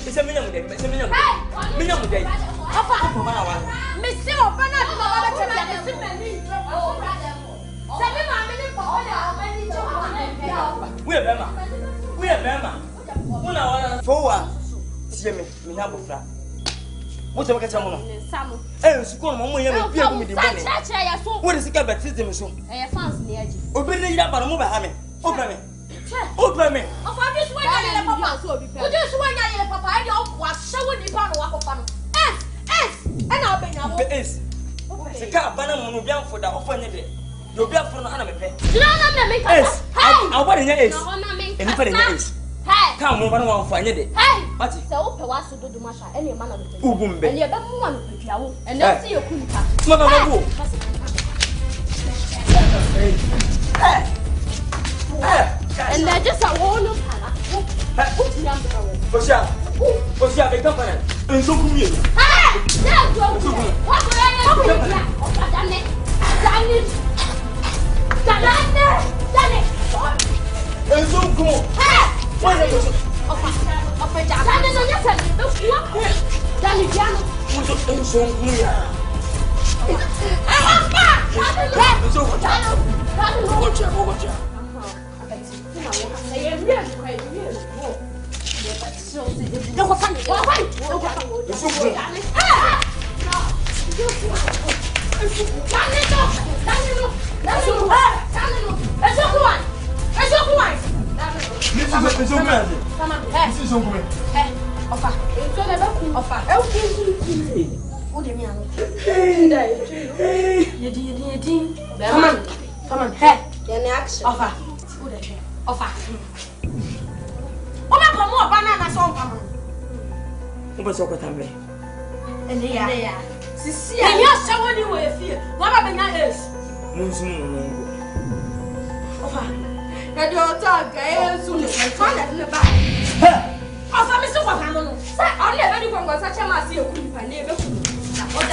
It's a minimum. Minimum day. We are Bema. For see me, Minabufra. What's the Catamon? Eh, school, Mamma, you have been with the money. What is the baptism? So I found the edge. Open it up and move a hammer. Open me. Open me. Of this way, I am Papa. Just when I am Papa, I was showing the power of fun. And I'll be now. Yes. The car banana will be out for the offended. You'll be out for an enemy. Yes, I want in your age. And if it is. Come over and find it. Hey, what is so? Was to do Masha, any man of the Ubum, and you're the one with you, and let's see your Kunta. And they're just a wall of What's your company? And so come here. And so come. What is it? Come on, hey, you're next. Offer. What about more banana song? What's up with them? And they are. See, you're someone you will fear. What about that is? Offer. That your dog, I soon as I find it in the back. Offer me so what I'm on. I'll never do one such a massive if I never could. What